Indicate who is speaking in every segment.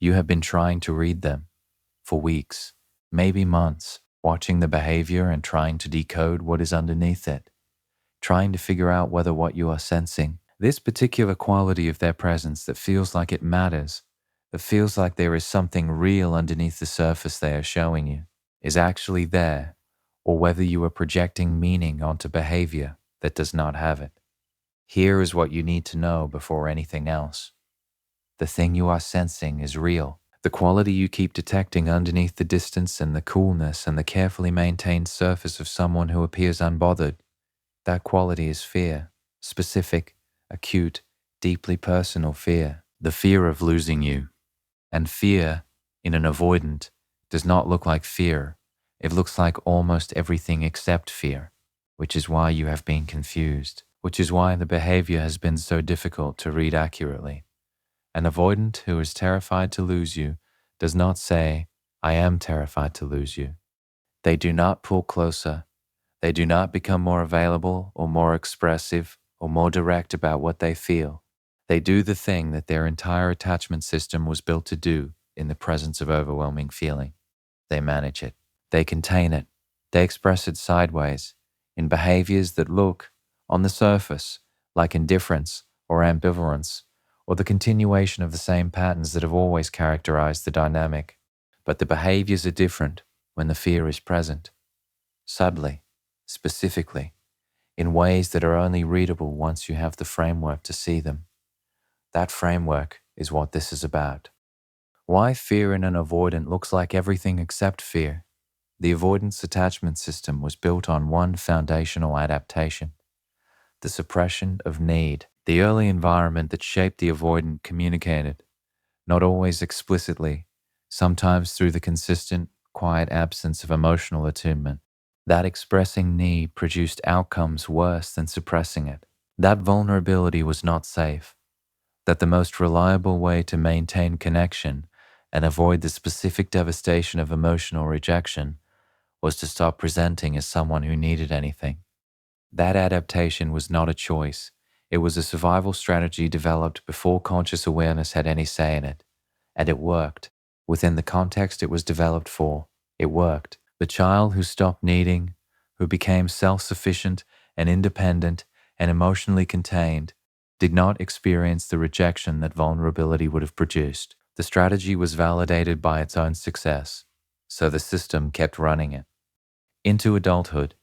Speaker 1: You have been trying to read them for weeks, maybe months, watching the behavior and trying to decode what is underneath it, trying to figure out whether what you are sensing, this particular quality of their presence that feels like it matters, that feels like there is something real underneath the surface they are showing you, is actually there, or whether you are projecting meaning onto behavior that does not have it. Here is what you need to know before anything else. The thing you are sensing is real. The quality you keep detecting underneath the distance and the coolness and the carefully maintained surface of someone who appears unbothered, that quality is fear, specific, acute, deeply personal fear, the fear of losing you. And fear, in an avoidant, does not look like fear. It looks like almost everything except fear, which is why you have been confused, which is why the behavior has been so difficult to read accurately. An avoidant who is terrified to lose you does not say, "I am terrified to lose you." They do not pull closer. They do not become more available or more expressive or more direct about what they feel. They do the thing that their entire attachment system was built to do in the presence of overwhelming feeling. They manage it. They contain it. They express it sideways in behaviors that look, on the surface, like indifference or ambivalence, or the continuation of the same patterns that have always characterized the dynamic. But the behaviors are different when the fear is present, subtly, specifically, in ways that are only readable once you have the framework to see them. That framework is what this is about. Why fear in an avoidant looks like everything except fear. The avoidance attachment system was built on one foundational adaptation: the suppression of need. The early environment that shaped the avoidant communicated, not always explicitly, sometimes through the consistent, quiet absence of emotional attunement. That expressing need produced outcomes worse than suppressing it. That vulnerability was not safe. That the most reliable way to maintain connection and avoid the specific devastation of emotional rejection was to stop presenting as someone who needed anything. That adaptation was not a choice. It was a survival strategy developed before conscious awareness had any say in it. And it worked. Within the context it was developed for, it worked. The child who stopped needing, who became self-sufficient and independent and emotionally contained, did not experience the rejection that vulnerability would have produced. The strategy was validated by its own success, so the system kept running it. Into adulthood,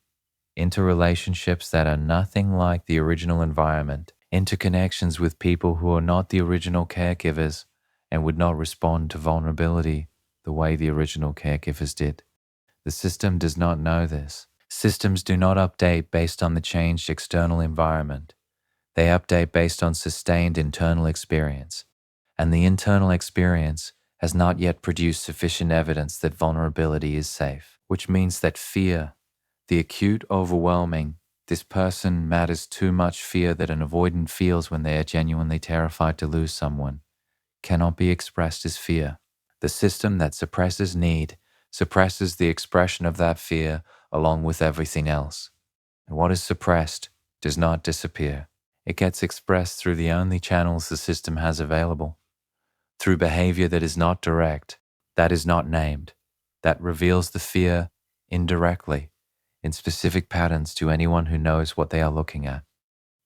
Speaker 1: into relationships that are nothing like the original environment, into connections with people who are not the original caregivers and would not respond to vulnerability the way the original caregivers did. The system does not know this. Systems do not update based on the changed external environment. They update based on sustained internal experience, and the internal experience has not yet produced sufficient evidence that vulnerability is safe, which means that fear, the acute, overwhelming, this person matters too much fear that an avoidant feels when they are genuinely terrified to lose someone, cannot be expressed as fear. The system that suppresses need suppresses the expression of that fear along with everything else. And what is suppressed does not disappear. It gets expressed through the only channels the system has available, through behavior that is not direct, that is not named, that reveals the fear indirectly, in specific patterns to anyone who knows what they are looking at.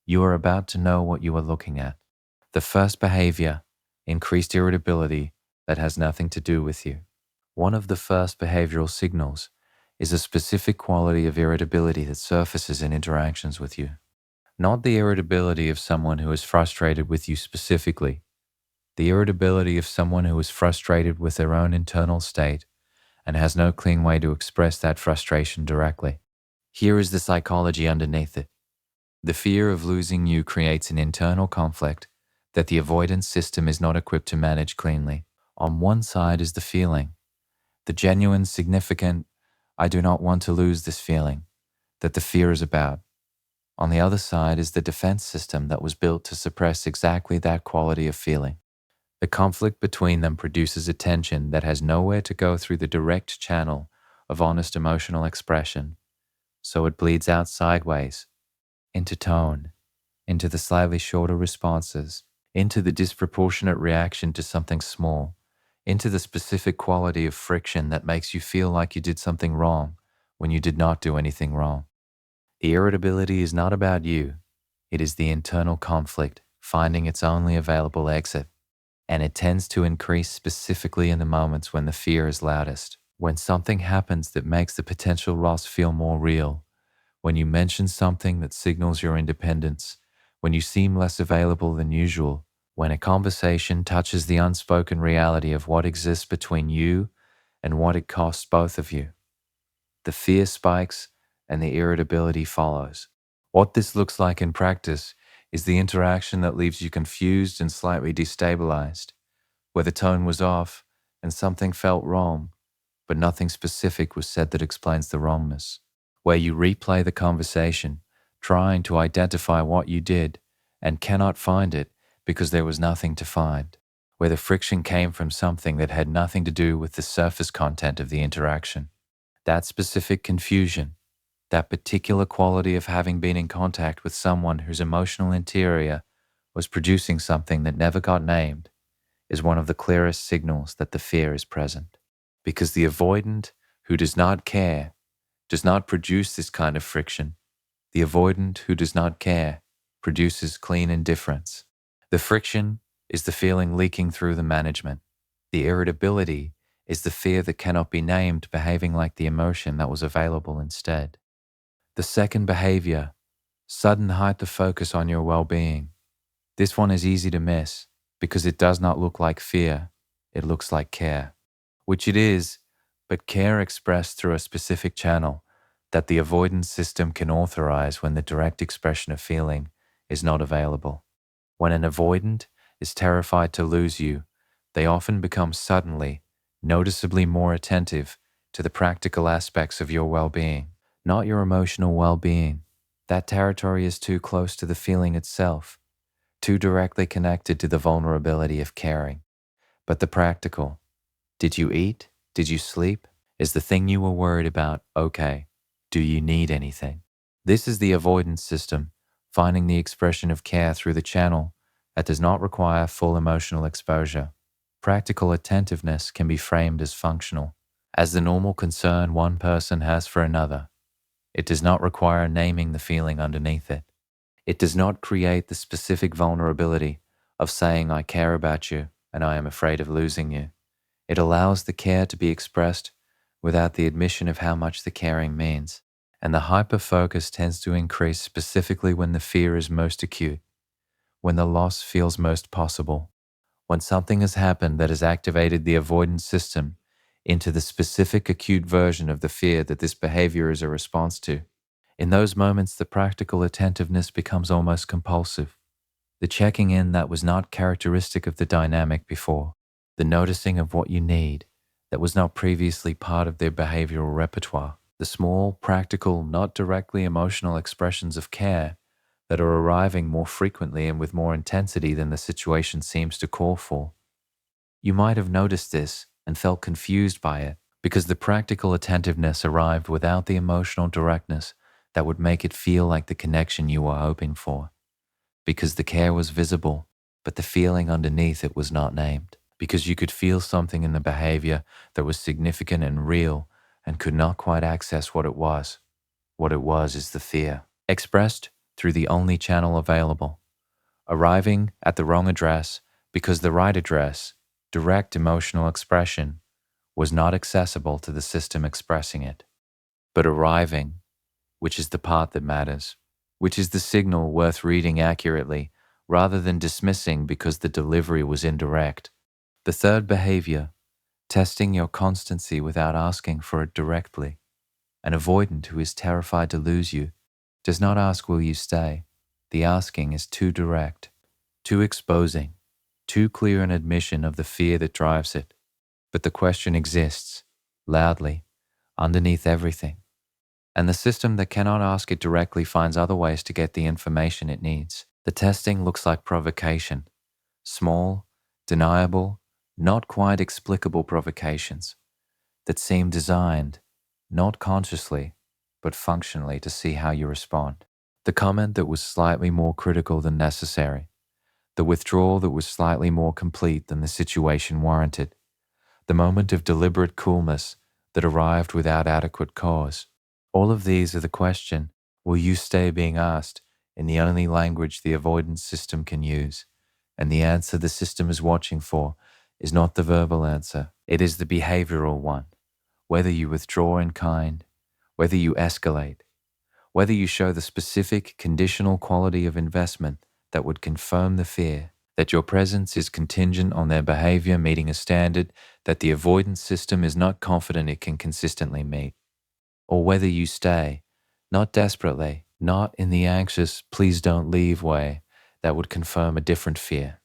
Speaker 1: You are about to know what you are looking at. The first behavior, increased irritability that has nothing to do with you. One of the first behavioral signals is a specific quality of irritability that surfaces in interactions with you. Not the irritability of someone who is frustrated with you specifically, the irritability of someone who is frustrated with their own internal state and has no clean way to express that frustration directly. Here is the psychology underneath it. The fear of losing you creates an internal conflict that the avoidance system is not equipped to manage cleanly. On one side is the feeling, the genuine, significant, "I do not want to lose this feeling," that the fear is about. On the other side is the defense system that was built to suppress exactly that quality of feeling. The conflict between them produces a tension that has nowhere to go through the direct channel of honest emotional expression, so it bleeds out sideways, into tone, into the slightly shorter responses, into the disproportionate reaction to something small, into the specific quality of friction that makes you feel like you did something wrong when you did not do anything wrong. The irritability is not about you. It is the internal conflict finding its only available exit, and it tends to increase specifically in the moments when the fear is loudest, when something happens that makes the potential loss feel more real, when you mention something that signals your independence, when you seem less available than usual, when a conversation touches the unspoken reality of what exists between you and what it costs both of you. The fear spikes and the irritability follows. What this looks like in practice is the interaction that leaves you confused and slightly destabilized, where the tone was off and something felt wrong, but nothing specific was said that explains the wrongness, where you replay the conversation, trying to identify what you did and cannot find it because there was nothing to find, where the friction came from something that had nothing to do with the surface content of the interaction. That specific confusion, that particular quality of having been in contact with someone whose emotional interior was producing something that never got named, is one of the clearest signals that the fear is present. Because the avoidant who does not care does not produce this kind of friction. The avoidant who does not care produces clean indifference. The friction is the feeling leaking through the management. The irritability is the fear that cannot be named behaving like the emotion that was available instead. The second behavior, sudden hyper-focus on your well-being. This one is easy to miss because it does not look like fear, it looks like care, which it is, but care expressed through a specific channel that the avoidance system can authorize when the direct expression of feeling is not available. When an avoidant is terrified to lose you, they often become suddenly, noticeably more attentive to the practical aspects of your well-being, not your emotional well-being. That territory is too close to the feeling itself, too directly connected to the vulnerability of caring. But the practical, did you eat? Did you sleep? Is the thing you were worried about okay? Do you need anything? This is the avoidance system, finding the expression of care through the channel that does not require full emotional exposure. Practical attentiveness can be framed as functional, as the normal concern one person has for another. It does not require naming the feeling underneath it. It does not create the specific vulnerability of saying I care about you and I am afraid of losing you. It allows the care to be expressed without the admission of how much the caring means. And the hyper-focus tends to increase specifically when the fear is most acute, when the loss feels most possible, when something has happened that has activated the avoidance system into the specific acute version of the fear that this behavior is a response to. In those moments, the practical attentiveness becomes almost compulsive. The checking in that was not characteristic of the dynamic before, the noticing of what you need that was not previously part of their behavioral repertoire, the small, practical, not directly emotional expressions of care that are arriving more frequently and with more intensity than the situation seems to call for. You might have noticed this and felt confused by it because the practical attentiveness arrived without the emotional directness that would make it feel like the connection you were hoping for. Because the care was visible, but the feeling underneath it was not named. Because you could feel something in the behavior that was significant and real and could not quite access what it was. What it was is the fear, expressed through the only channel available, arriving at the wrong address because the right address, direct emotional expression, was not accessible to the system expressing it. But arriving, which is the part that matters, which is the signal worth reading accurately rather than dismissing because the delivery was indirect. The third behavior, testing your constancy without asking for it directly. An avoidant who is terrified to lose you does not ask, will you stay? The asking is too direct, too exposing, too clear an admission of the fear that drives it. But the question exists, loudly, underneath everything. And the system that cannot ask it directly finds other ways to get the information it needs. The testing looks like provocation, small, deniable, not quite explicable provocations that seem designed, not consciously, but functionally to see how you respond. The comment that was slightly more critical than necessary. The withdrawal that was slightly more complete than the situation warranted. the moment of deliberate coolness that arrived without adequate cause. All of these are the question, will you stay being asked in the only language the avoidance system can use? And the answer the system is watching for is not the verbal answer, it is the behavioral one. Whether you withdraw in kind, whether you escalate, whether you show the specific conditional quality of investment that would confirm the fear that your presence is contingent on their behavior meeting a standard that the avoidance system is not confident it can consistently meet, or whether you stay, not desperately, not in the anxious please don't leave way that would confirm a different fear,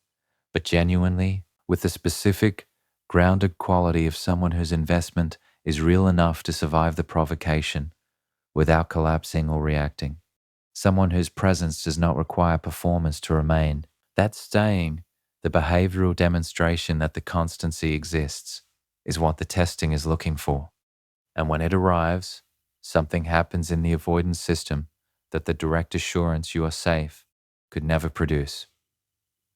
Speaker 1: but genuinely with the specific, grounded quality of someone whose investment is real enough to survive the provocation without collapsing or reacting. Someone whose presence does not require performance to remain. That staying, the behavioral demonstration that the constancy exists, is what the testing is looking for. And when it arrives, something happens in the avoidance system that the direct assurance you are safe could never produce.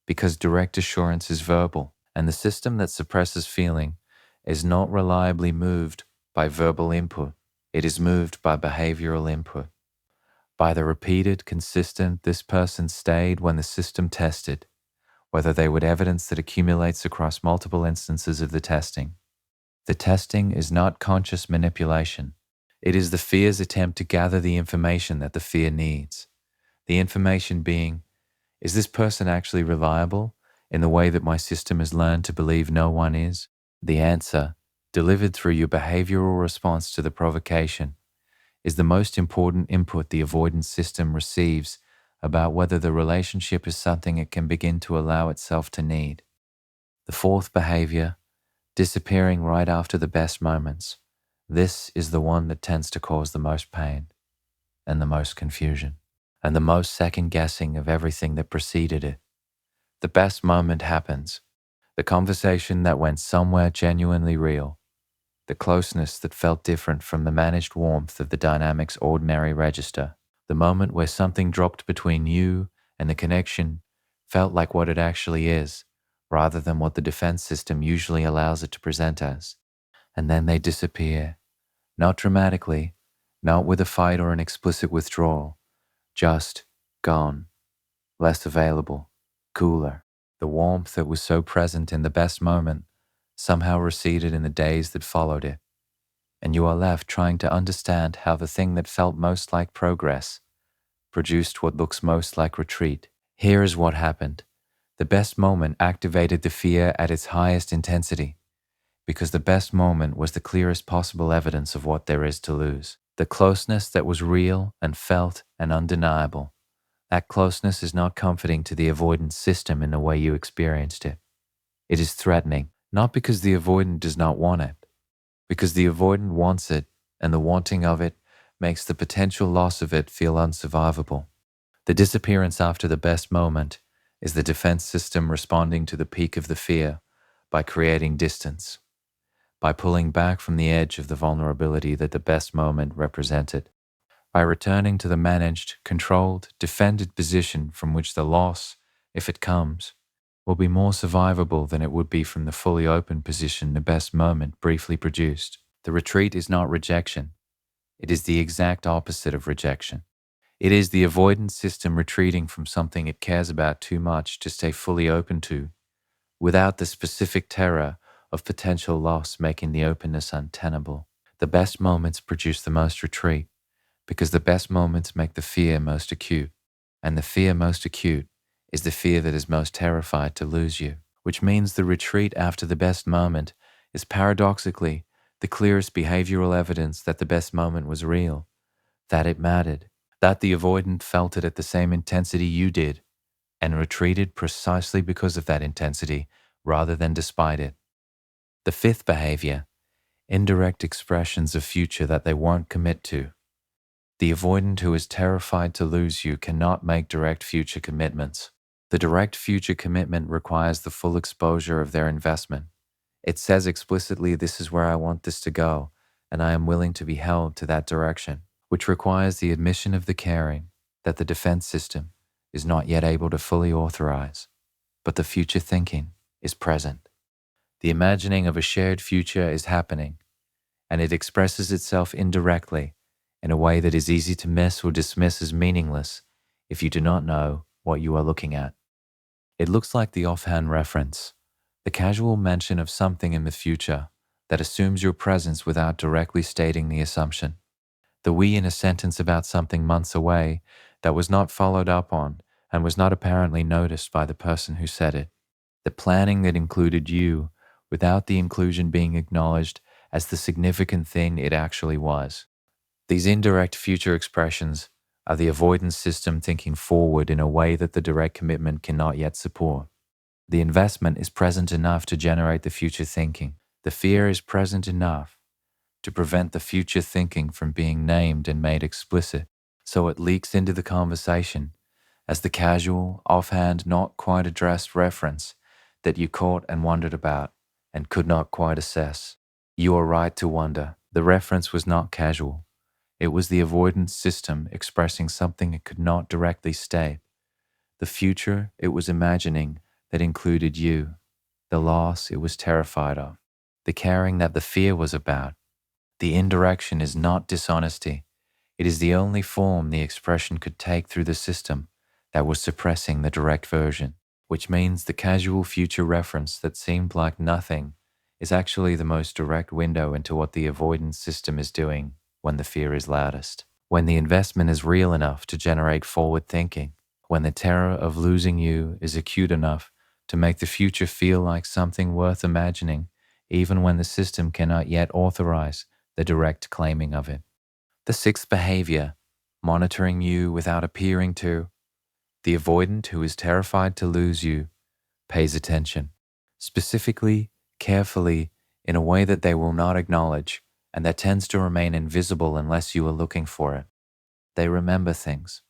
Speaker 1: Because direct assurance is verbal, and the system that suppresses feeling is not reliably moved by verbal input. It is moved by behavioral input. By the repeated, consistent, this person stayed when the system tested, whether they would evidence that accumulates across multiple instances of the testing. The testing is not conscious manipulation. It is the fear's attempt to gather the information that the fear needs. The information being, is this person actually reliable in the way that my system has learned to believe no one is? The answer, delivered through your behavioral response to the provocation, is the most important input the avoidance system receives about whether the relationship is something it can begin to allow itself to need. The fourth behavior, disappearing right after the best moments. This is the one that tends to cause the most pain and the most confusion and the most second guessing of everything that preceded it. The best moment happens, the conversation that went somewhere genuinely real, the closeness that felt different from the managed warmth of the dynamic's ordinary register, the moment where something dropped between you and the connection felt like what it actually is, rather than what the defense system usually allows it to present as. And then they disappear, not dramatically, not with a fight or an explicit withdrawal, just gone, less available, cooler. The warmth that was so present in the best moment somehow receded in the days that followed it, and you are left trying to understand how the thing that felt most like progress produced what looks most like retreat. Here is what happened. The best moment activated the fear at its highest intensity, because the best moment was the clearest possible evidence of what there is to lose. The closeness that was real and felt and undeniable. That closeness is not comforting to the avoidance system in the way you experienced it. It is threatening, not because the avoidant does not want it, because the avoidant wants it, and the wanting of it makes the potential loss of it feel unsurvivable. The disappearance after the best moment is the defense system responding to the peak of the fear by creating distance, by pulling back from the edge of the vulnerability that the best moment represented, by returning to the managed, controlled, defended position from which the loss, if it comes, will be more survivable than it would be from the fully open position the best moment briefly produced. The retreat is not rejection. It is the exact opposite of rejection. It is the avoidance system retreating from something it cares about too much to stay fully open to, without the specific terror of potential loss making the openness untenable. The best moments produce the most retreat, because the best moments make the fear most acute, and the fear most acute is the fear that is most terrified to lose you, which means the retreat after the best moment is paradoxically the clearest behavioral evidence that the best moment was real, that it mattered, that the avoidant felt it at the same intensity you did, and retreated precisely because of that intensity rather than despite it. The fifth behavior, indirect expressions of future that they won't commit to. The avoidant who is terrified to lose you cannot make direct future commitments. The direct future commitment requires the full exposure of their investment. It says explicitly, this is where I want this to go, and I am willing to be held to that direction, which requires the admission of the caring that the defense system is not yet able to fully authorize, but the future thinking is present. The imagining of a shared future is happening, and it expresses itself indirectly in a way that is easy to miss or dismiss as meaningless if you do not know what you are looking at. It looks like the offhand reference, the casual mention of something in the future that assumes your presence without directly stating the assumption. The we in a sentence about something months away that was not followed up on and was not apparently noticed by the person who said it. The planning that included you without the inclusion being acknowledged as the significant thing it actually was. These indirect future expressions are the avoidance system thinking forward in a way that the direct commitment cannot yet support. The investment is present enough to generate the future thinking. The fear is present enough to prevent the future thinking from being named and made explicit, so it leaks into the conversation as the casual, offhand, not quite addressed reference that you caught and wondered about and could not quite assess. You are right to wonder. The reference was not casual. It was the avoidance system expressing something it could not directly state. The future it was imagining that included you, the loss it was terrified of, the caring that the fear was about. The indirection is not dishonesty. It is the only form the expression could take through the system that was suppressing the direct version, which means the casual future reference that seemed like nothing is actually the most direct window into what the avoidance system is doing when the fear is loudest, when the investment is real enough to generate forward thinking, when the terror of losing you is acute enough to make the future feel like something worth imagining, even when the system cannot yet authorize the direct claiming of it. The sixth behavior, monitoring you without appearing to. The avoidant who is terrified to lose you pays attention, specifically, carefully, in a way that they will not acknowledge and that tends to remain invisible unless you are looking for it. They remember things,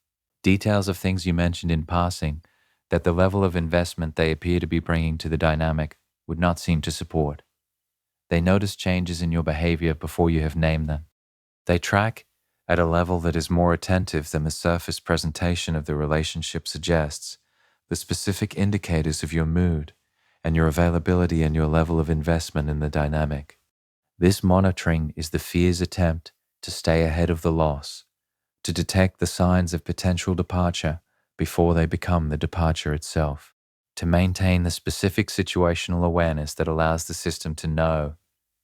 Speaker 1: details of things you mentioned in passing that the level of investment they appear to be bringing to the dynamic would not seem to support. They notice changes in your behavior before you have named them. They track at a level that is more attentive than the surface presentation of the relationship suggests, the specific indicators of your mood and your availability and your level of investment in the dynamic. This monitoring is the fear's attempt to stay ahead of the loss, to detect the signs of potential departure before they become the departure itself, to maintain the specific situational awareness that allows the system to know,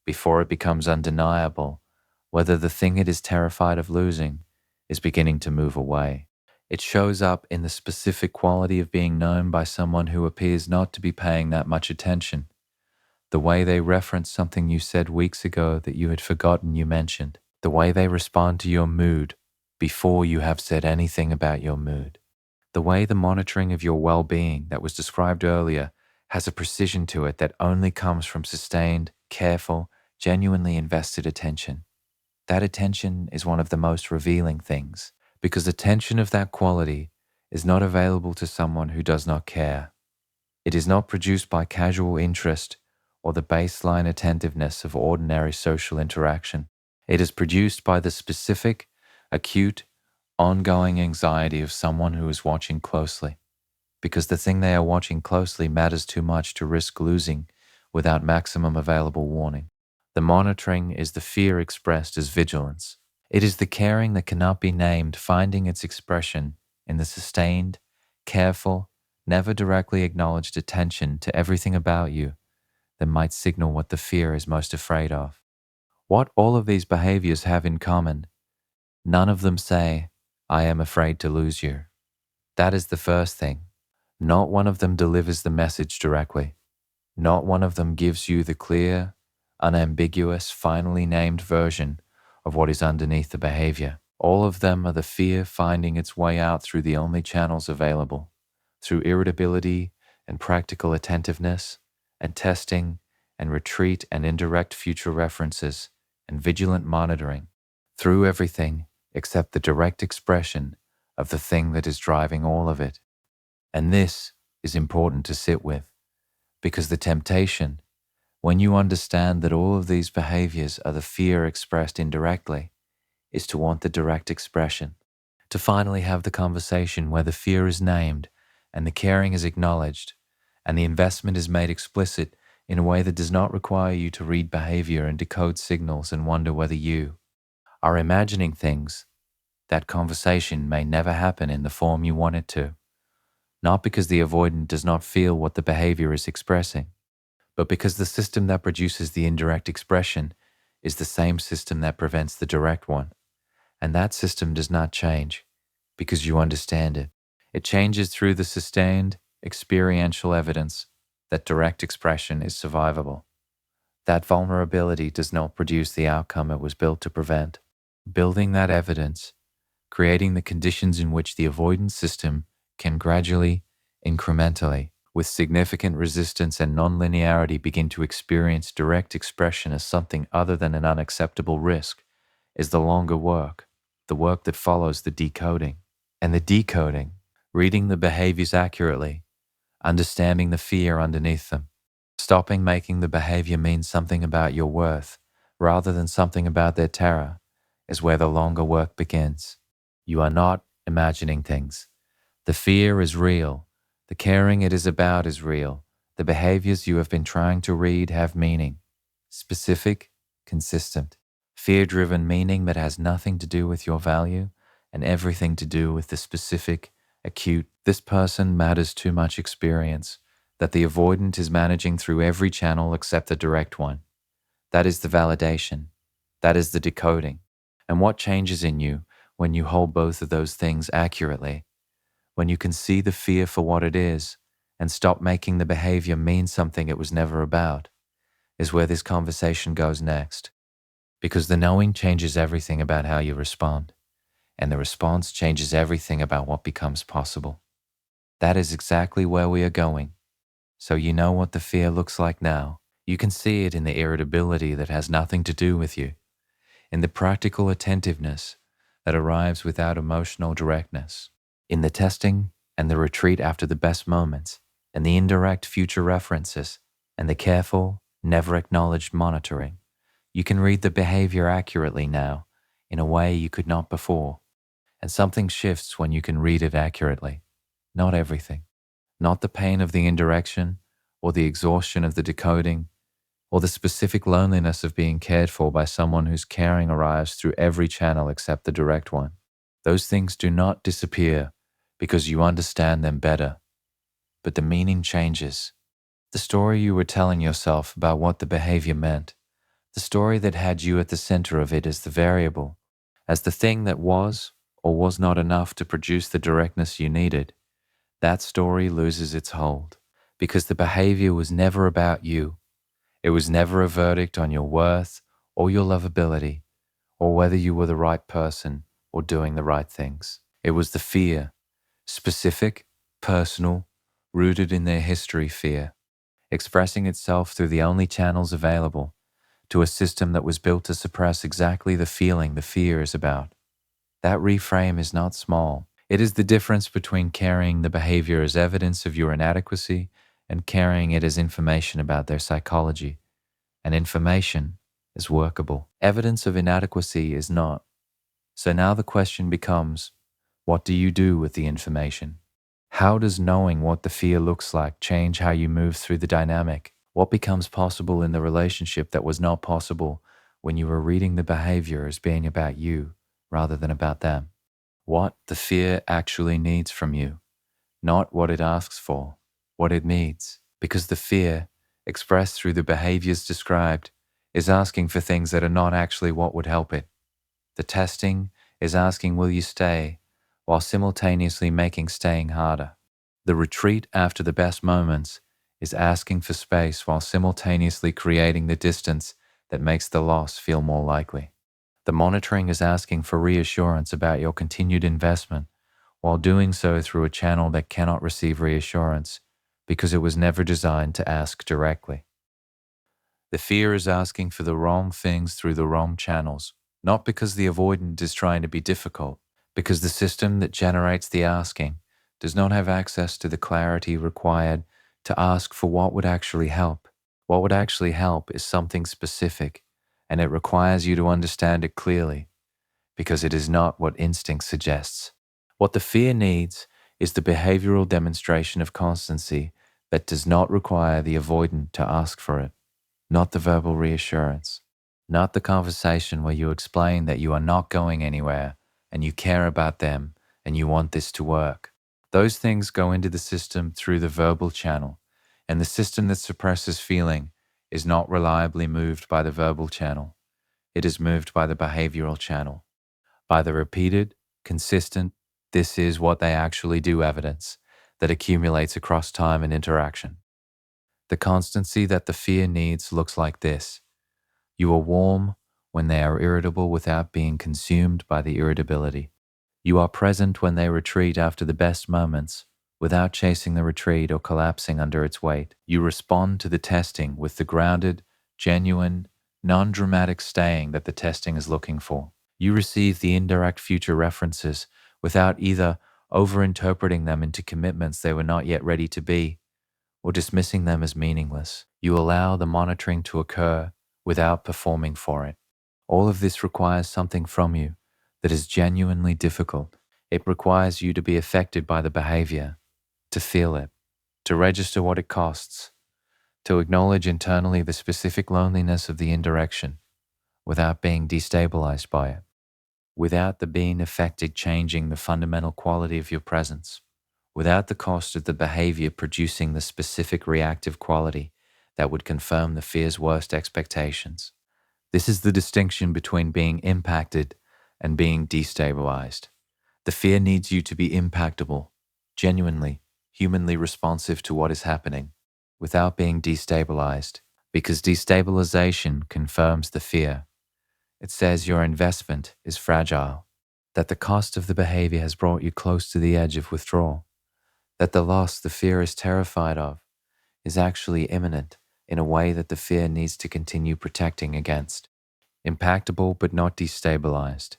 Speaker 1: before it becomes undeniable, whether the thing it is terrified of losing is beginning to move away. It shows up in the specific quality of being known by someone who appears not to be paying that much attention, the way they reference something you said weeks ago that you had forgotten you mentioned, the way they respond to your mood before you have said anything about your mood, the way the monitoring of your well-being that was described earlier has a precision to it that only comes from sustained, careful, genuinely invested attention. That attention is one of the most revealing things, because attention of that quality is not available to someone who does not care. It is not produced by casual interest or the baseline attentiveness of ordinary social interaction. It is produced by the specific, acute, ongoing anxiety of someone who is watching closely, because the thing they are watching closely matters too much to risk losing without maximum available warning. The monitoring is the fear expressed as vigilance. It is the caring that cannot be named finding its expression in the sustained, careful, never directly acknowledged attention to everything about you that might signal what the fear is most afraid of. What all of these behaviors have in common, none of them say, "I am afraid to lose you." That is the first thing. Not one of them delivers the message directly. Not one of them gives you the clear, unambiguous, finally named version of what is underneath the behavior. All of them are the fear finding its way out through the only channels available, through irritability and practical attentiveness, and testing and retreat and indirect future references and vigilant monitoring, through everything except the direct expression of the thing that is driving all of it. And this is important to sit with, because the temptation, when you understand that all of these behaviors are the fear expressed indirectly, is to want the direct expression, to finally have the conversation where the fear is named and the caring is acknowledged and the investment is made explicit in a way that does not require you to read behavior and decode signals and wonder whether you are imagining things. That conversation may never happen in the form you want it to, not because the avoidant does not feel what the behavior is expressing, but because the system that produces the indirect expression is the same system that prevents the direct one. And that system does not change because you understand it. It changes through the sustained, experiential evidence that direct expression is survivable. That vulnerability does not produce the outcome it was built to prevent. Building that evidence, creating the conditions in which the avoidance system can gradually, incrementally, with significant resistance and nonlinearity begin to experience direct expression as something other than an unacceptable risk, is the longer work, the work that follows the decoding. And the decoding, reading the behaviors accurately, understanding the fear underneath them, stopping making the behavior mean something about your worth rather than something about their terror, is where the longer work begins. You are not imagining things. The fear is real. The caring it is about is real. The behaviors you have been trying to read have meaning. Specific, consistent, fear-driven meaning that has nothing to do with your value and everything to do with the specific, acute, this person matters too much experience that the avoidant is managing through every channel except the direct one. That is the validation. That is the decoding. And what changes in you when you hold both of those things accurately? When you can see the fear for what it is and stop making the behavior mean something it was never about, is where this conversation goes next. Because the knowing changes everything about how you respond, and the response changes everything about what becomes possible. That is exactly where we are going. So you know what the fear looks like now. You can see it in the irritability that has nothing to do with you, in the practical attentiveness that arrives without emotional directness, in the testing and the retreat after the best moments, and the indirect future references, and the careful, never acknowledged monitoring. You can read the behavior accurately now, in a way you could not before. And something shifts when you can read it accurately. Not everything. Not the pain of the indirection, or the exhaustion of the decoding, or the specific loneliness of being cared for by someone whose caring arrives through every channel except the direct one. Those things do not disappear because you understand them better, but the meaning changes. The story you were telling yourself about what the behavior meant, the story that had you at the center of it as the variable, as the thing that was or was not enough to produce the directness you needed, that story loses its hold because the behavior was never about you. It was never a verdict on your worth or your lovability or whether you were the right person or doing the right things. It was the fear, specific, personal, rooted in their history fear, expressing itself through the only channels available to a system that was built to suppress exactly the feeling the fear is about. That reframe is not small. It is the difference between carrying the behavior as evidence of your inadequacy and carrying it as information about their psychology. And information is workable. Evidence of inadequacy is not. So now the question becomes, what do you do with the information? How does knowing what the fear looks like change how you move through the dynamic? What becomes possible in the relationship that was not possible when you were reading the behavior as being about you rather than about them? What the fear actually needs from you, not what it asks for, what it needs. Because the fear, expressed through the behaviors described, is asking for things that are not actually what would help it. The testing is asking, will you stay, while simultaneously making staying harder. The retreat after the best moments is asking for space while simultaneously creating the distance that makes the loss feel more likely. The monitoring is asking for reassurance about your continued investment, while doing so through a channel that cannot receive reassurance because it was never designed to ask directly. The fear is asking for the wrong things through the wrong channels, not because the avoidant is trying to be difficult, because the system that generates the asking does not have access to the clarity required to ask for what would actually help. What would actually help is something specific, and it requires you to understand it clearly, because it is not what instinct suggests. What the fear needs is the behavioral demonstration of constancy but does not require the avoidant to ask for it, not the verbal reassurance, not the conversation where you explain that you are not going anywhere and you care about them and you want this to work. Those things go into the system through the verbal channel, and the system that suppresses feeling is not reliably moved by the verbal channel. It is moved by the behavioral channel, by the repeated, consistent, this is what they actually do evidence that accumulates across time and interaction. The constancy that the fear needs looks like this. You are warm when they are irritable without being consumed by the irritability. You are present when they retreat after the best moments without chasing the retreat or collapsing under its weight. You respond to the testing with the grounded, genuine, non-dramatic staying that the testing is looking for. You receive the indirect future references without either over-interpreting them into commitments they were not yet ready to be or dismissing them as meaningless. You allow the monitoring to occur without performing for it. All of this requires something from you that is genuinely difficult. It requires you to be affected by the behavior, to feel it, to register what it costs, to acknowledge internally the specific loneliness of the indirection without being destabilized by it, without the being affected changing the fundamental quality of your presence, without the cost of the behavior producing the specific reactive quality that would confirm the fear's worst expectations. This is the distinction between being impacted and being destabilized. The fear needs you to be impactable, genuinely, humanly responsive to what is happening, without being destabilized, because destabilization confirms the fear. It says your investment is fragile, that the cost of the behavior has brought you close to the edge of withdrawal, that the loss the fear is terrified of is actually imminent in a way that the fear needs to continue protecting against. Impactable but not destabilized,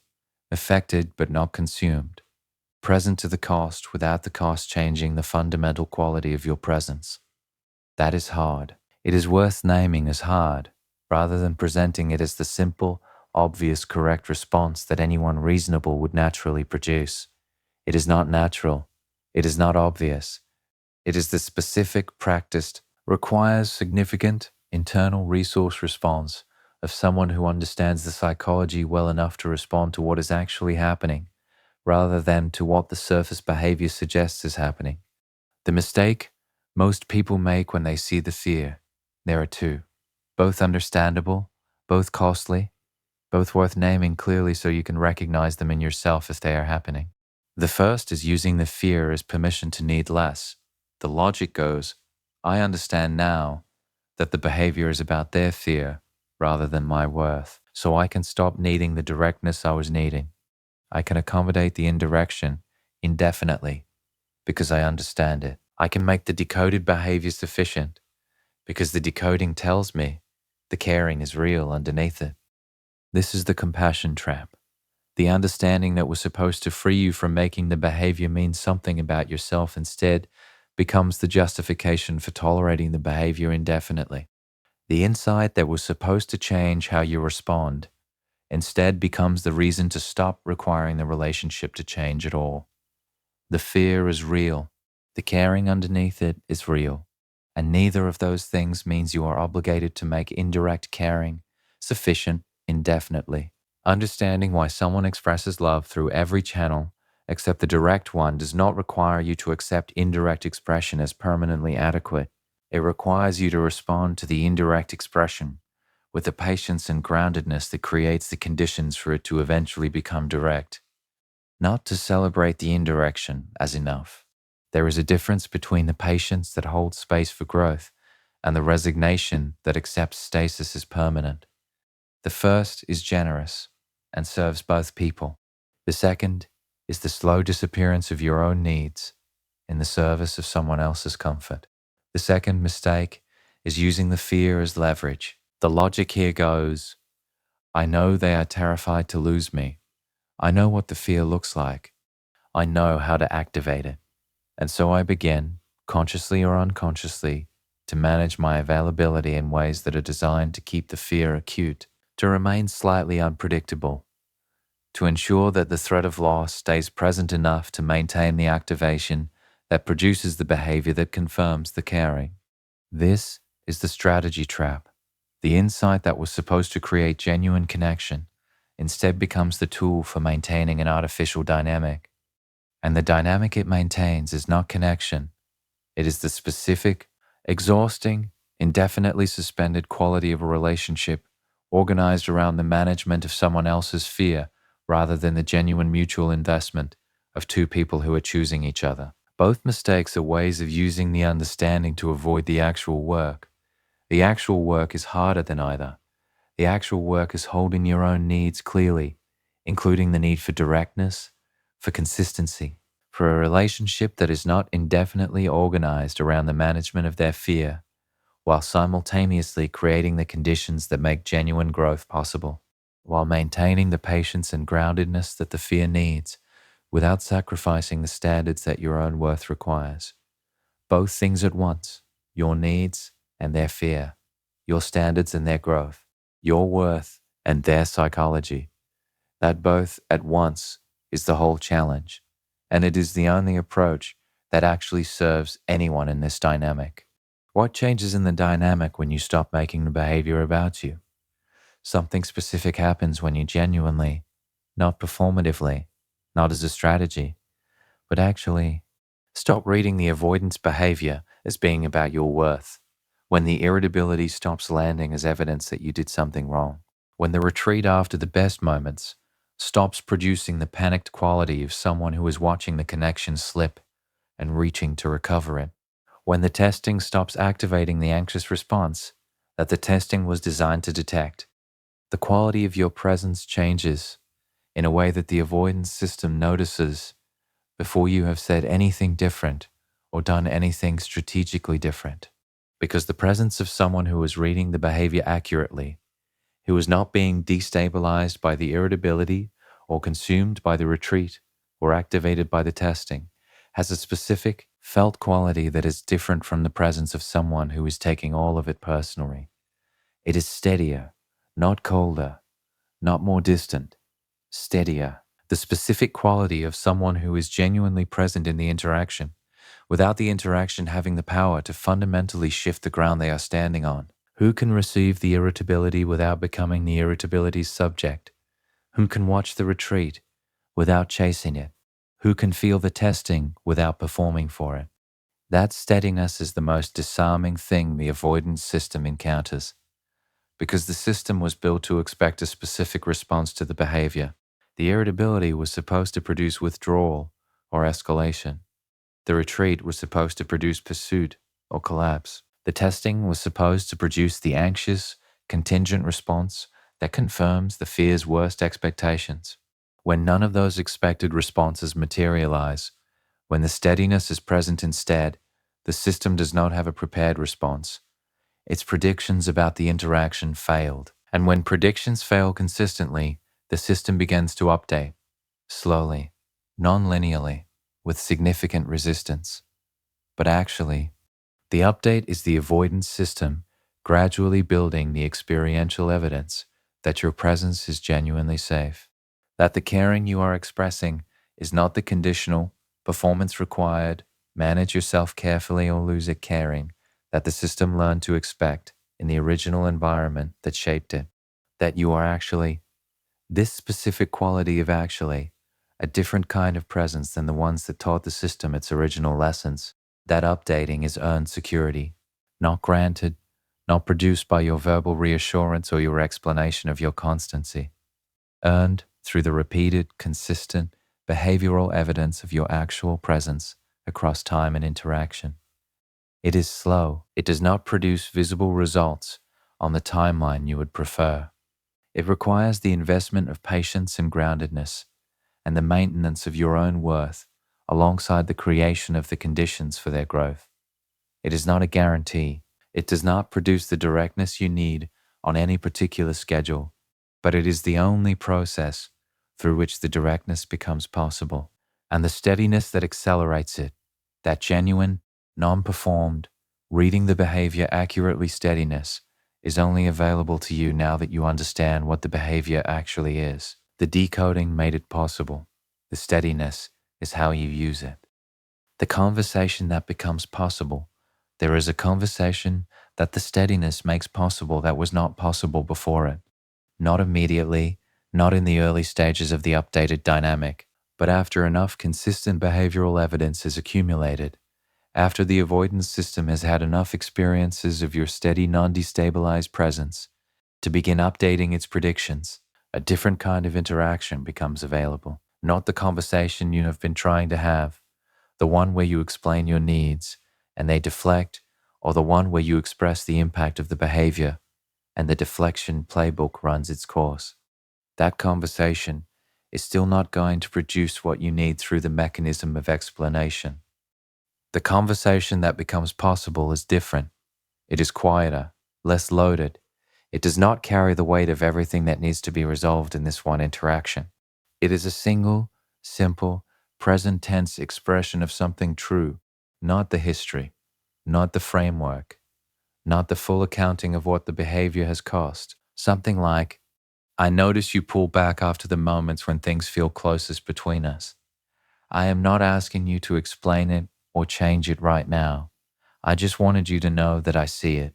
Speaker 1: affected but not consumed, present to the cost without the cost changing the fundamental quality of your presence. That is hard. It is worth naming as hard, rather than presenting it as the simple, obvious, correct response that anyone reasonable would naturally produce. It is not natural. It is not obvious. It is the specific, practiced, requires significant internal resource response of someone who understands the psychology well enough to respond to what is actually happening, rather than to what the surface behavior suggests is happening. The mistake most people make when they see the fear, there are two, both understandable, both costly, both worth naming clearly so you can recognize them in yourself if they are happening. The first is using the fear as permission to need less. The logic goes, I understand now that the behavior is about their fear rather than my worth, so I can stop needing the directness I was needing. I can accommodate the indirection indefinitely because I understand it. I can make the decoded behavior sufficient because the decoding tells me the caring is real underneath it. This is the compassion trap. The understanding that was supposed to free you from making the behavior mean something about yourself instead becomes the justification for tolerating the behavior indefinitely. The insight that was supposed to change how you respond instead becomes the reason to stop requiring the relationship to change at all. The fear is real. The caring underneath it is real. And neither of those things means you are obligated to make indirect caring sufficient indefinitely. Understanding why someone expresses love through every channel except the direct one does not require you to accept indirect expression as permanently adequate. It requires you to respond to the indirect expression with the patience and groundedness that creates the conditions for it to eventually become direct. Not to celebrate the indirection as enough. There is a difference between the patience that holds space for growth and the resignation that accepts stasis as permanent. The first is generous and serves both people. The second is the slow disappearance of your own needs in the service of someone else's comfort. The second mistake is using the fear as leverage. The logic here goes, I know they are terrified to lose me. I know what the fear looks like. I know how to activate it. And so I begin, consciously or unconsciously, to manage my availability in ways that are designed to keep the fear acute, to remain slightly unpredictable, to ensure that the threat of loss stays present enough to maintain the activation that produces the behavior that confirms the caring. This is the strategy trap. The insight that was supposed to create genuine connection instead becomes the tool for maintaining an artificial dynamic. And the dynamic it maintains is not connection. It is the specific, exhausting, indefinitely suspended quality of a relationship organized around the management of someone else's fear rather than the genuine mutual investment of two people who are choosing each other. Both mistakes are ways of using the understanding to avoid the actual work. The actual work is harder than either. The actual work is holding your own needs clearly, including the need for directness, for consistency, for a relationship that is not indefinitely organized around the management of their fear, while simultaneously creating the conditions that make genuine growth possible, while maintaining the patience and groundedness that the fear needs, without sacrificing the standards that your own worth requires. Both things at once, your needs and their fear, your standards and their growth, your worth and their psychology. That both at once is the whole challenge, and it is the only approach that actually serves anyone in this dynamic. What changes in the dynamic when you stop making the behavior about you? Something specific happens when you genuinely, not performatively, not as a strategy, but actually stop reading the avoidance behavior as being about your worth. When the irritability stops landing as evidence that you did something wrong. When the retreat after the best moments stops producing the panicked quality of someone who is watching the connection slip and reaching to recover it. When the testing stops activating the anxious response that the testing was designed to detect. The quality of your presence changes in a way that the avoidance system notices before you have said anything different or done anything strategically different. Because the presence of someone who is reading the behavior accurately, who is not being destabilized by the irritability or consumed by the retreat or activated by the testing, has a specific, felt quality that is different from the presence of someone who is taking all of it personally. It is steadier, not colder, not more distant, steadier. The specific quality of someone who is genuinely present in the interaction, without the interaction having the power to fundamentally shift the ground they are standing on. Who can receive the irritability without becoming the irritability's subject? Who can watch the retreat without chasing it? Who can feel the testing without performing for it? That steadiness is the most disarming thing the avoidance system encounters, because the system was built to expect a specific response to the behavior. The irritability was supposed to produce withdrawal or escalation. The retreat was supposed to produce pursuit or collapse. The testing was supposed to produce the anxious, contingent response that confirms the fear's worst expectations. When none of those expected responses materialize, when the steadiness is present instead, the system does not have a prepared response. Its predictions about the interaction failed. And when predictions fail consistently, the system begins to update, slowly, non-linearly, with significant resistance. But actually, the update is the avoidance system gradually building the experiential evidence that your presence is genuinely safe, that the caring you are expressing is not the conditional, performance required, manage yourself carefully or lose it caring that the system learned to expect in the original environment that shaped it, that you are actually this specific quality of actually a different kind of presence than the ones that taught the system its original lessons. That updating is earned security, not granted, not produced by your verbal reassurance or your explanation of your constancy. Earned through the repeated, consistent, behavioral evidence of your actual presence across time and interaction. It is slow. It does not produce visible results on the timeline you would prefer. It requires the investment of patience and groundedness, and the maintenance of your own worth alongside the creation of the conditions for their growth. It is not a guarantee. It does not produce the directness you need on any particular schedule, but it is the only process through which the directness becomes possible, and the steadiness that accelerates it, that genuine, non-performed, reading the behavior accurately steadiness, is only available to you now that you understand what the behavior actually is. The decoding made it possible. The steadiness is how you use it. The conversation that becomes possible. There is a conversation that the steadiness makes possible that was not possible before it. Not immediately, not in the early stages of the updated dynamic, but after enough consistent behavioral evidence is accumulated, after the avoidance system has had enough experiences of your steady, non-destabilized presence to begin updating its predictions, a different kind of interaction becomes available. Not the conversation you have been trying to have, the one where you explain your needs and they deflect, or the one where you express the impact of the behavior and the deflection playbook runs its course. That conversation is still not going to produce what you need through the mechanism of explanation. The conversation that becomes possible is different. It is quieter, less loaded. It does not carry the weight of everything that needs to be resolved in this one interaction. It is a single, simple, present tense expression of something true, not the history, not the framework, not the full accounting of what the behavior has cost. Something like, I notice you pull back after the moments when things feel closest between us. I am not asking you to explain it or change it right now. I just wanted you to know that I see it,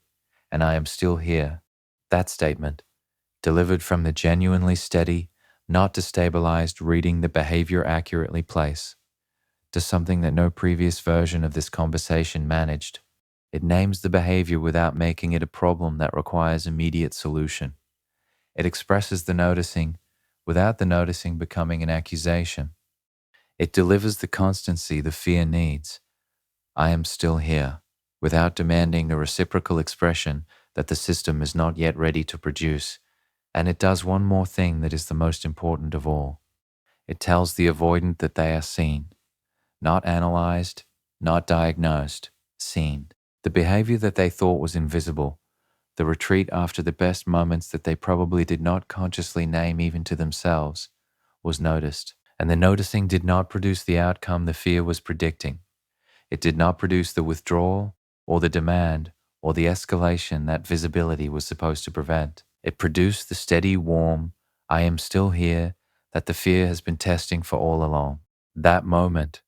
Speaker 1: and I am still here. That statement, delivered from the genuinely steady, not destabilized reading the behavior accurately place, does something that no previous version of this conversation managed. It names the behavior without making it a problem that requires immediate solution. It expresses the noticing without the noticing becoming an accusation. It delivers the constancy the fear needs. I am still here, without demanding a reciprocal expression that the system is not yet ready to produce. And it does one more thing that is the most important of all. It tells the avoidant that they are seen, not analyzed, not diagnosed, seen. The behavior that they thought was invisible, the retreat after the best moments that they probably did not consciously name even to themselves, was noticed. And the noticing did not produce the outcome the fear was predicting. It did not produce the withdrawal or the demand or the escalation that visibility was supposed to prevent. It produced the steady, warm, I am still here, that the fear has been testing for all along. That moment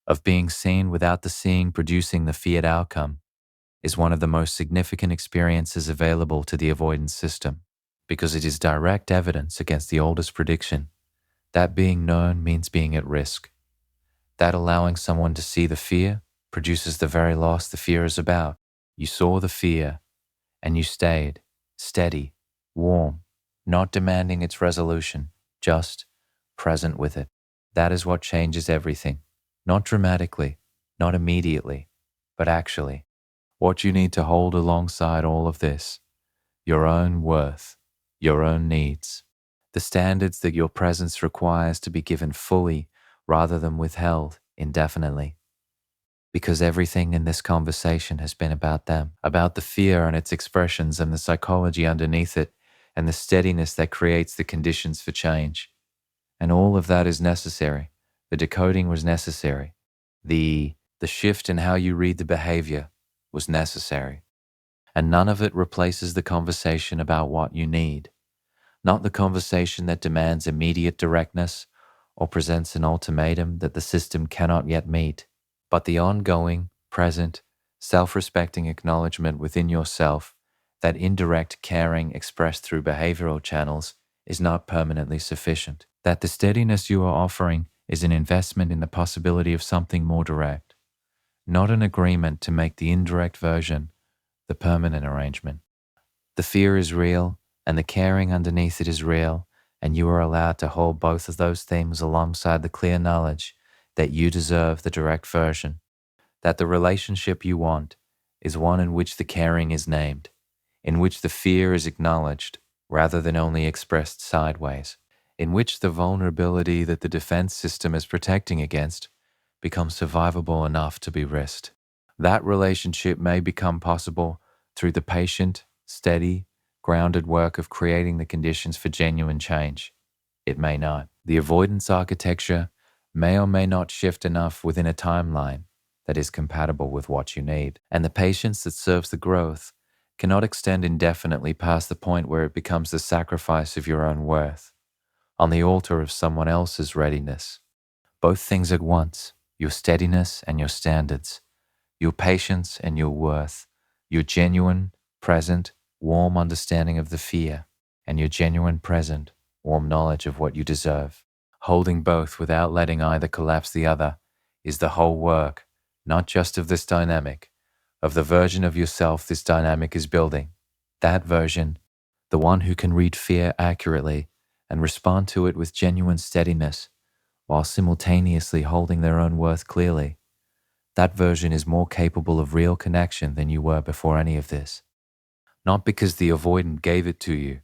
Speaker 1: of being seen without the seeing producing the feared outcome is one of the most significant experiences available to the avoidance system, because it is direct evidence against the oldest prediction. That being known means being at risk. That allowing someone to see the fear produces the very loss the fear is about. You saw the fear, and you stayed, steady, warm, not demanding its resolution, just present with it. That is what changes everything. Not dramatically, not immediately, but actually. What you need to hold alongside all of this, your own worth, your own needs, the standards that your presence requires to be given fully rather than withheld indefinitely. Because everything in this conversation has been about them, about the fear and its expressions and the psychology underneath it and the steadiness that creates the conditions for change. And all of that is necessary. The decoding was necessary. The shift in how you read the behavior was necessary. And none of it replaces the conversation about what you need. Not the conversation that demands immediate directness or presents an ultimatum that the system cannot yet meet, but the ongoing, present, self-respecting acknowledgement within yourself that indirect caring expressed through behavioral channels is not permanently sufficient, that the steadiness you are offering is an investment in the possibility of something more direct, not an agreement to make the indirect version the permanent arrangement. The fear is real, and the caring underneath it is real, and you are allowed to hold both of those things alongside the clear knowledge that you deserve the direct version, that the relationship you want is one in which the caring is named, in which the fear is acknowledged rather than only expressed sideways, in which the vulnerability that the defense system is protecting against becomes survivable enough to be risked. That relationship may become possible through the patient, steady, grounded work of creating the conditions for genuine change. It may not. The avoidance architecture may or may not shift enough within a timeline that is compatible with what you need. And the patience that serves the growth cannot extend indefinitely past the point where it becomes the sacrifice of your own worth on the altar of someone else's readiness. Both things at once. your steadiness and your standards, your patience and your worth, your genuine, present, warm understanding of the fear, and your genuine, present, warm knowledge of what you deserve. Holding both without letting either collapse the other is the whole work, not just of this dynamic, of the version of yourself this dynamic is building. That version, the one who can read fear accurately and respond to it with genuine steadiness, while simultaneously holding their own worth clearly. That version is more capable of real connection than you were before any of this. Not because the avoidant gave it to you,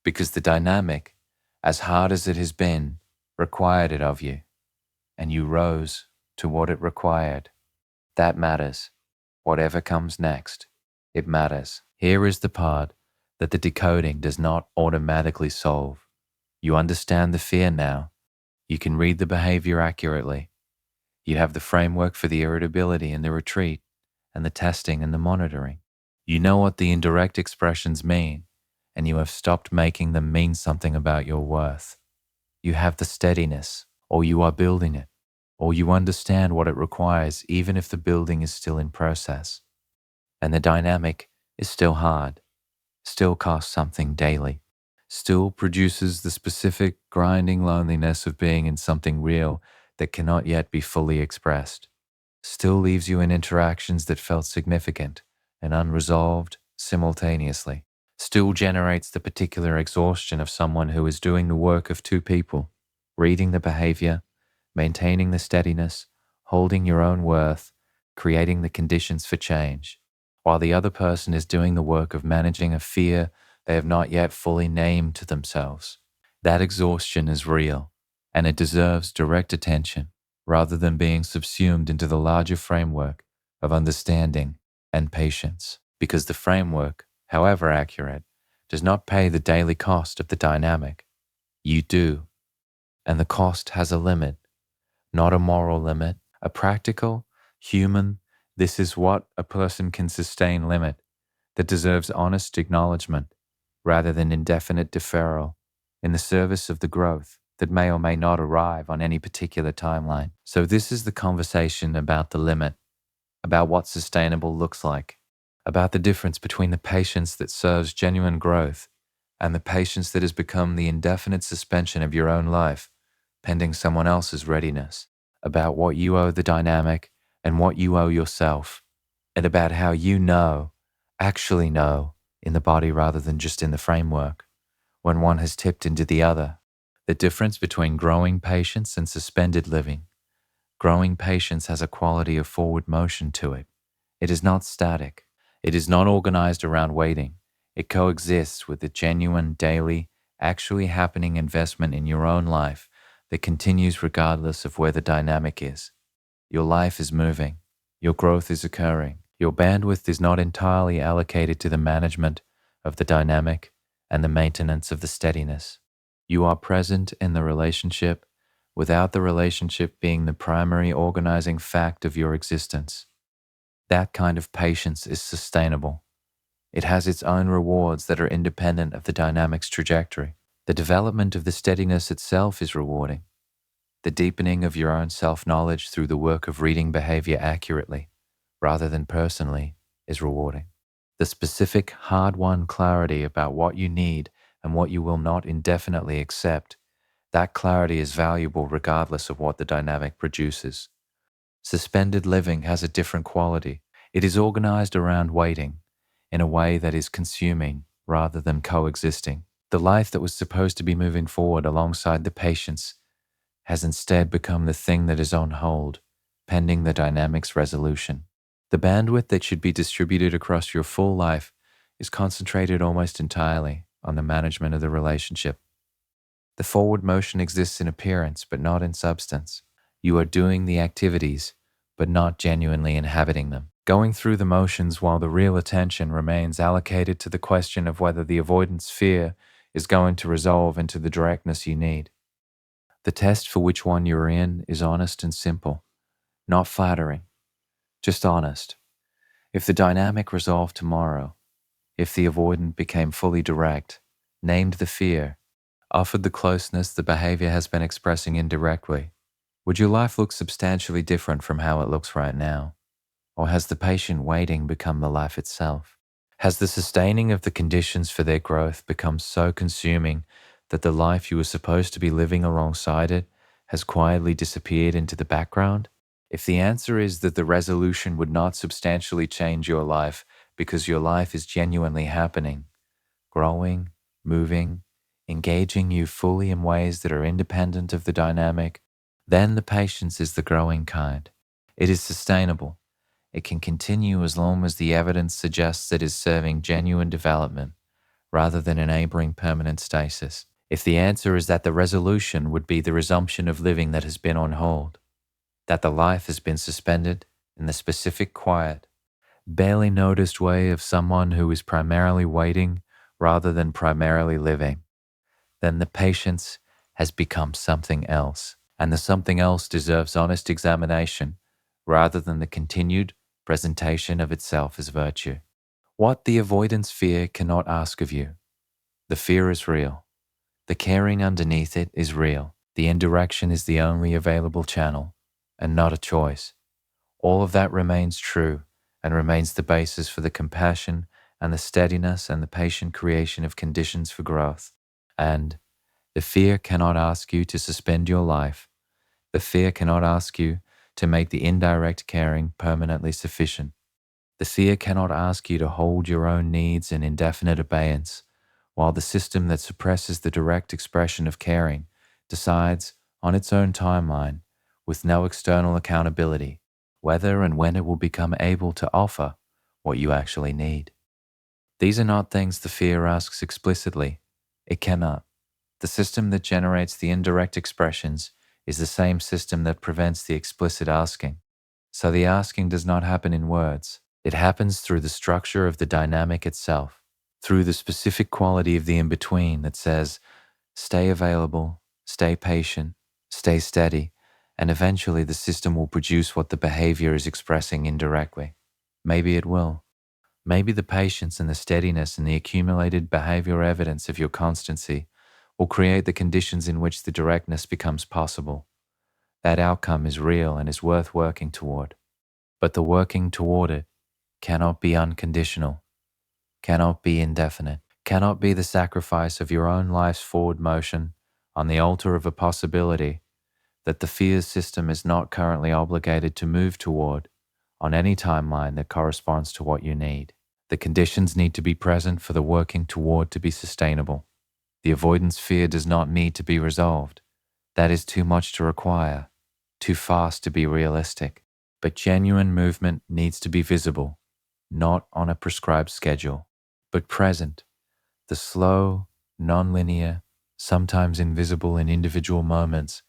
Speaker 1: because the dynamic, as hard as it has been, required it of you, and you rose to what it required. That matters. Whatever comes next, it matters. Here is the part that the decoding does not automatically solve. You understand the fear now. You can read the behavior accurately. You have the framework for the irritability and the retreat, and the testing and the monitoring. You know what the indirect expressions mean, and you have stopped making them mean something about your worth. You have the steadiness, or you are building it, or you understand what it requires even if the building is still in process. And the dynamic is still hard, still costs something daily, still produces the specific grinding loneliness of being in something real that cannot yet be fully expressed, still leaves you in interactions that felt significant and unresolved simultaneously, still generates the particular exhaustion of someone who is doing the work of two people, reading the behavior, maintaining the steadiness, holding your own worth, creating the conditions for change, while the other person is doing the work of managing a fear they have not yet fully named to themselves. That exhaustion is real, and it deserves direct attention rather than being subsumed into the larger framework of understanding and patience, because the framework, however accurate, does not pay the daily cost of the dynamic. You do, and the cost has a limit, not a moral limit, a practical, human, this is what a person can sustain limit that deserves honest acknowledgement rather than indefinite deferral in the service of the growth that may or may not arrive on any particular timeline. So this is the conversation about the limit, about what sustainable looks like, about the difference between the patience that serves genuine growth and the patience that has become the indefinite suspension of your own life, pending someone else's readiness, about what you owe the dynamic and what you owe yourself, and about how you know, actually know, in the body rather than just in the framework, when one has tipped into the other. The difference between growing patience and suspended living. Growing patience has a quality of forward motion to it. It is not static. It is not organized around waiting. It coexists with the genuine, daily, actually happening investment in your own life that continues regardless of where the dynamic is. Your life is moving. Your growth is occurring. Your bandwidth is not entirely allocated to the management of the dynamic and the maintenance of the steadiness. You are present in the relationship without the relationship being the primary organizing fact of your existence. That kind of patience is sustainable. It has its own rewards that are independent of the dynamic's trajectory. The development of the steadiness itself is rewarding. The deepening of your own self-knowledge through the work of reading behavior accurately, rather than personally, is rewarding. The specific, hard-won clarity about what you need and what you will not indefinitely accept, that clarity is valuable regardless of what the dynamic produces. Suspended living has a different quality. It is organized around waiting, in a way that is consuming rather than coexisting. The life that was supposed to be moving forward alongside the patience has instead become the thing that is on hold, pending the dynamic's resolution. The bandwidth that should be distributed across your full life is concentrated almost entirely on the management of the relationship. The forward motion exists in appearance, but not in substance. You are doing the activities, but not genuinely inhabiting them. Going through the motions while the real attention remains allocated to the question of whether the avoidance sphere is going to resolve into the directness you need. The test for which one you're in is honest and simple, not flattering, just honest. If the dynamic resolved tomorrow, if the avoidant became fully direct, named the fear, offered the closeness the behavior has been expressing indirectly, Would your life look substantially different from how it looks right now? Or has the patient waiting become the life itself? Has the sustaining of the conditions for their growth become so consuming that the life you were supposed to be living alongside it has quietly disappeared into the background? If the answer is that the resolution would not substantially change your life because your life is genuinely happening, growing, moving, engaging you fully in ways that are independent of the dynamic, then the patience is the growing kind. It is sustainable. It can continue as long as the evidence suggests it is serving genuine development rather than enabling permanent stasis. If the answer is that the resolution would be the resumption of living that has been on hold, that the life has been suspended in the specific quiet, barely noticed way of someone who is primarily waiting rather than primarily living, then the patience has become something else, and the something else deserves honest examination rather than the continued presentation of itself as virtue. What the avoidance fear cannot ask of you. The fear is real. The caring underneath it is real. The indirection is the only available channel, and not a choice. All of that remains true and remains the basis for the compassion and the steadiness and the patient creation of conditions for growth. And the fear cannot ask you to suspend your life. The fear cannot ask you to make the indirect caring permanently sufficient. The fear cannot ask you to hold your own needs in indefinite abeyance, while the system that suppresses the direct expression of caring decides on its own timeline, with no external accountability, whether and when it will become able to offer what you actually need. These are not things the fear asks explicitly. It cannot. The system that generates the indirect expressions is the same system that prevents the explicit asking. So the asking does not happen in words. It happens through the structure of the dynamic itself, through the specific quality of the in-between that says, stay available, stay patient, stay steady, and eventually the system will produce what the behavior is expressing indirectly. Maybe it will. Maybe the patience and the steadiness and the accumulated behavioral evidence of your constancy will create the conditions in which the directness becomes possible. That outcome is real and is worth working toward. But the working toward it cannot be unconditional, cannot be indefinite, cannot be the sacrifice of your own life's forward motion on the altar of a possibility that the fear system is not currently obligated to move toward on any timeline that corresponds to what you need. The conditions need to be present for the working toward to be sustainable. The avoidance fear does not need to be resolved. That is too much to require, too fast to be realistic. But genuine movement needs to be visible, not on a prescribed schedule, but present, the slow, non-linear, sometimes invisible in individual moments,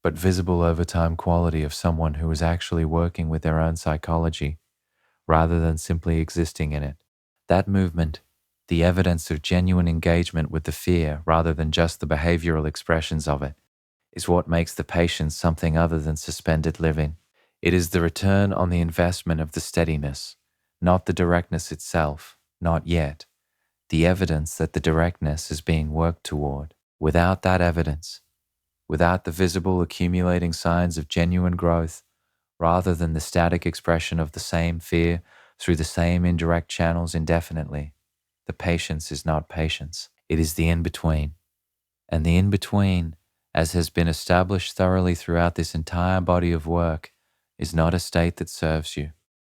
Speaker 1: but visible over time quality of someone who is actually working with their own psychology rather than simply existing in it. That movement, the evidence of genuine engagement with the fear rather than just the behavioral expressions of it, is what makes the patience something other than suspended living. It is the return on the investment of the steadiness, not the directness itself, not yet. The evidence that the directness is being worked toward. Without that evidence, without the visible accumulating signs of genuine growth, rather than the static expression of the same fear through the same indirect channels indefinitely, the patience is not patience. It is the in-between. And the in-between, as has been established thoroughly throughout this entire body of work, is not a state that serves you.